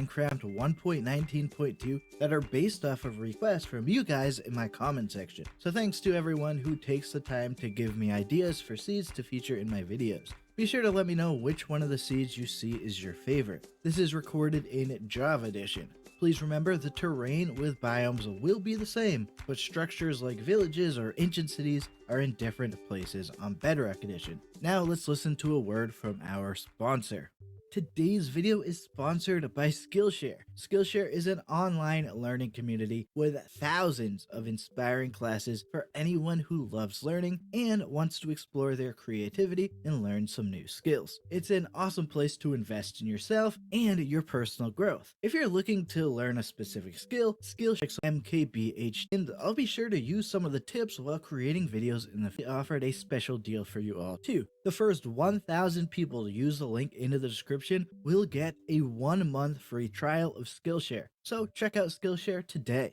Minecraft 1.19.2 that are based off of requests from you guys in my comment section. So thanks to everyone who takes the time to give me ideas for seeds to feature in my videos. Be sure to let me know which one of the seeds you see is your favorite. This is recorded in Java Edition. Please remember the terrain with biomes will be the same, but structures like villages or ancient cities are in different places on Bedrock Edition. Now let's listen to a word from our sponsor. Today's video is sponsored by Skillshare. Skillshare is an online learning community with thousands of inspiring classes for anyone who loves learning and wants to explore their creativity and learn some new skills. It's an awesome place to invest in yourself and your personal growth. If you're looking to learn a specific skill, Skillshare MKBH, and I'll be sure to use some of the tips while creating videos in the offered a special deal for you all too. The first 1,000 people to use the link in the description will get a 1-month free trial of Skillshare. So check out Skillshare today.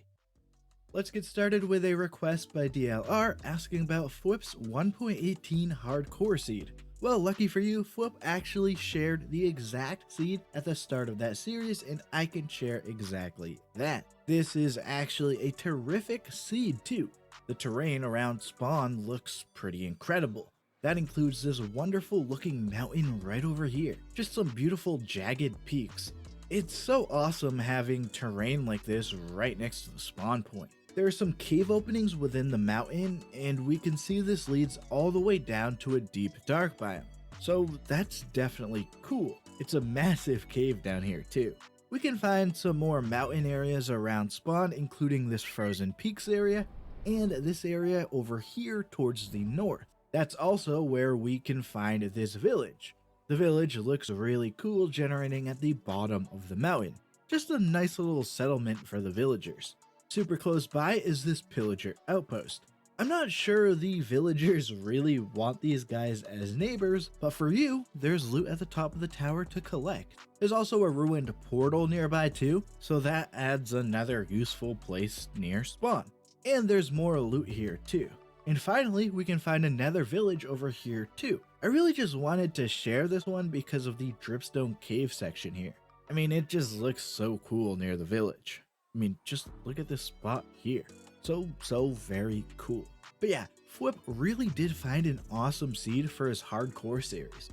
Let's get started with a request by DLR asking about Fwip's 1.18 hardcore seed. Well, lucky for you, Fwip actually shared the exact seed at the start of that series, and I can share exactly that. This is actually a terrific seed too. The terrain around spawn looks pretty incredible. That includes this wonderful looking mountain right over here. Just some beautiful jagged peaks. It's so awesome having terrain like this right next to the spawn point. There are some cave openings within the mountain, and we can see this leads all the way down to a deep dark biome. So that's definitely cool. It's a massive cave down here too. We can find some more mountain areas around spawn, including this frozen peaks area and this area over here towards the north. That's also where we can find this village. The village looks really cool, generating at the bottom of the mountain. Just a nice little settlement for the villagers. Super close by is this pillager outpost. I'm not sure the villagers really want these guys as neighbors, but for you, there's loot at the top of the tower to collect. There's also a ruined portal nearby too, so that adds another useful place near spawn. And there's more loot here too. And finally, we can find another village over here too. I really just wanted to share this one because of the Dripstone Cave section here. I mean, it just looks so cool near the village. I mean, just look at this spot here. So very cool. But yeah, Fwip really did find an awesome seed for his hardcore series.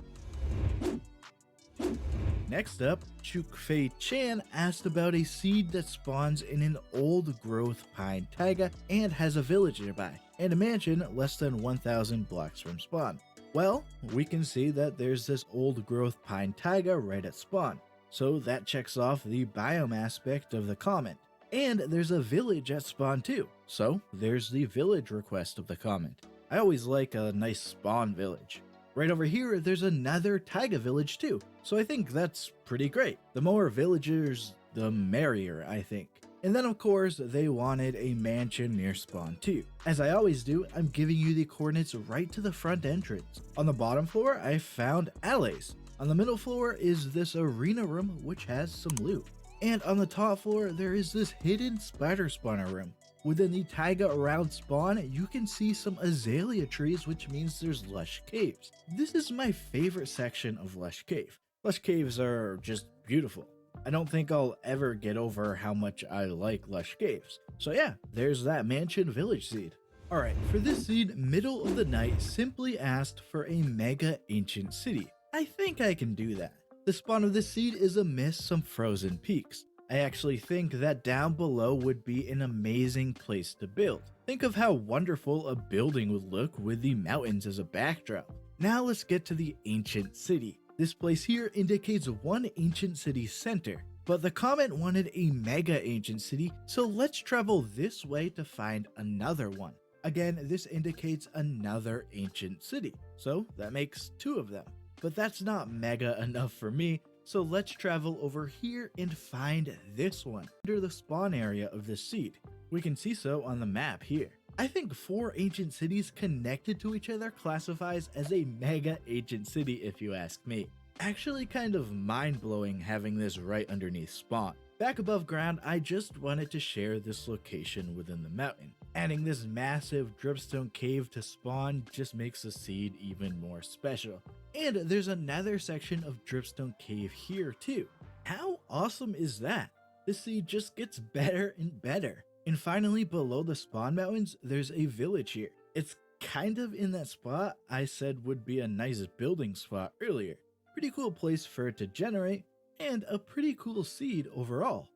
Next up, Chukfei Chan asked about a seed that spawns in an old growth pine taiga and has a village nearby, and a mansion less than 1,000 blocks from spawn. Well, we can see that there's this old growth pine taiga right at spawn, so that checks off the biome aspect of the comment. And there's a village at spawn too, so there's the village request of the comment. I always like a nice spawn village. Right over here, there's another taiga village too, so I think that's pretty great. The more villagers, the merrier, I think. And then of course, they wanted a mansion near spawn too. As I always do, I'm giving you the coordinates right to the front entrance. On the bottom floor, I found allays. On the middle floor is this arena room, which has some loot. And on the top floor, there is this hidden spider spawner room. Within the taiga around spawn, you can see some azalea trees, which means there's lush caves. This is my favorite section of Lush Cave. Lush caves are just beautiful. I don't think I'll ever get over how much I like lush caves. So yeah, there's that mansion village seed. Alright, for this seed, Middle of the Night simply asked for a mega ancient city. I think I can do that. The spawn of this seed is amidst some frozen peaks. I actually think that down below would be an amazing place to build. Think of how wonderful a building would look with the mountains as a backdrop. Now let's get to the ancient city. This place here indicates one ancient city center, but the comment wanted a mega ancient city, so let's travel this way to find another one. Again, this indicates another ancient city, so that makes 2 of them. But that's not mega enough for me, so let's travel over here and find this one under the spawn area of this seed. We can see so on the map here. I think 4 ancient cities connected to each other classifies as a mega ancient city if you ask me. Actually kind of mind-blowing having this right underneath spawn. Back above ground, I just wanted to share this location within the mountain. Adding this massive dripstone cave to spawn just makes the seed even more special. And there's another section of dripstone cave here too. How awesome is that? This seed just gets better and better. And finally, below the spawn mountains, there's a village here. It's kind of in that spot I said would be a nice building spot earlier. Pretty cool place for it to generate, and a pretty cool seed overall.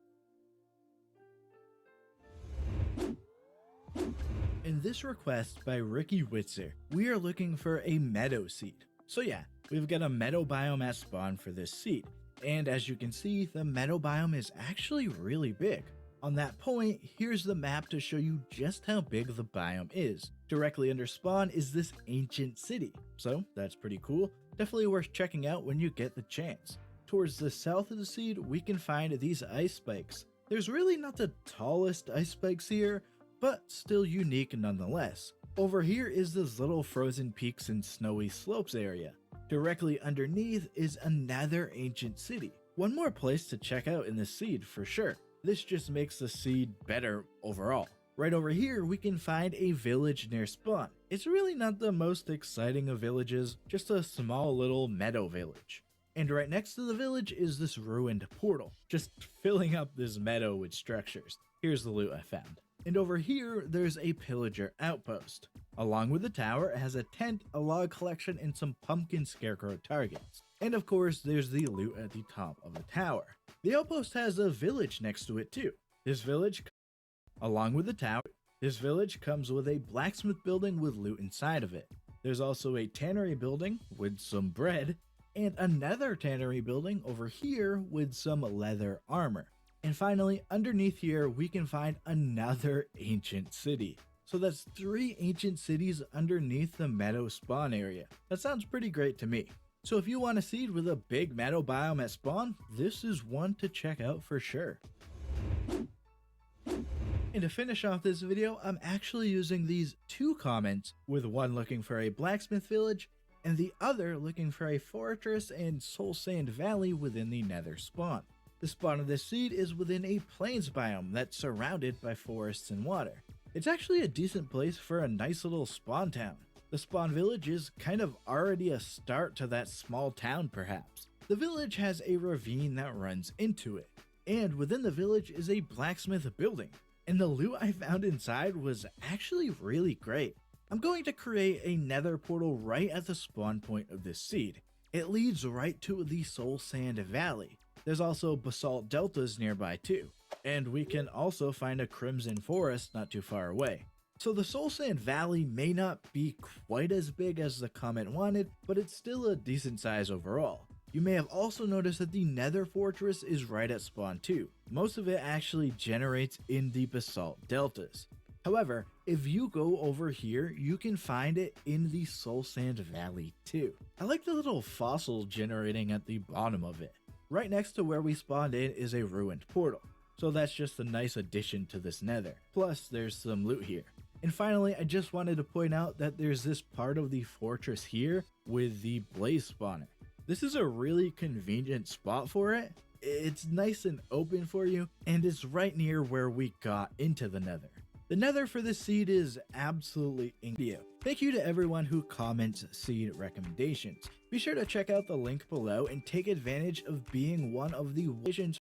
In this request by Ricky Witzer, we are looking for a meadow seed. So yeah, we've got a meadow biome at spawn for this seed, and as you can see, the meadow biome is actually really big. On that point, here's the map to show you just how big the biome is. Directly under spawn is this ancient city, so that's pretty cool. Definitely worth checking out when you get the chance. Towards the south of the seed, we can find these ice spikes. There's really not the tallest ice spikes here, but still unique nonetheless. Over here is this little frozen peaks and snowy slopes area. Directly underneath is another ancient city. One more place to check out in the seed for sure. This just makes the seed better overall. Right over here we can find a village near spawn. It's really not the most exciting of villages, just a small little meadow village. And right next to the village is this ruined portal, just filling up this meadow with structures. Here's the loot I found. And over here, there's a pillager outpost. Along with the tower, it has a tent, a log collection, and some pumpkin scarecrow targets. And of course, there's the loot at the top of the tower. The outpost has a village next to it too. Along with the tower, this village comes with a blacksmith building with loot inside of it. There's also a tannery building with some bread, and another tannery building over here with some leather armor. And finally, underneath here, we can find another ancient city. So that's 3 ancient cities underneath the meadow spawn area. That sounds pretty great to me. So if you want a seed with a big meadow biome at spawn, this is one to check out for sure. And to finish off this video, I'm actually using these 2 comments, with one looking for a blacksmith village and the other looking for a fortress and soul sand valley within the nether spawn. The spawn of this seed is within a plains biome that's surrounded by forests and water. It's actually a decent place for a nice little spawn town. The spawn village is kind of already a start to that small town perhaps. The village has a ravine that runs into it, and within the village is a blacksmith building. And the loot I found inside was actually really great. I'm going to create a nether portal right at the spawn point of this seed. It leads right to the soul sand valley. There's also basalt deltas nearby too, and we can also find a crimson forest not too far away. So the soul sand valley may not be quite as big as the comment wanted, but it's still a decent size overall. You may have also noticed that the nether fortress is right at spawn too. Most of it actually generates in the basalt deltas. However, if you go over here, you can find it in the soul sand valley too. I like the little fossil generating at the bottom of it. Right next to where we spawned in is a ruined portal, so that's just a nice addition to this nether. Plus, there's some loot here. And finally, I just wanted to point out that there's this part of the fortress here with the blaze spawner. This is a really convenient spot for it. It's nice and open for you, and it's right near where we got into the nether. The nether for this seed is absolutely incredible. Thank you to everyone who comments seed recommendations. Be sure to check out the link below and take advantage of being one of the visions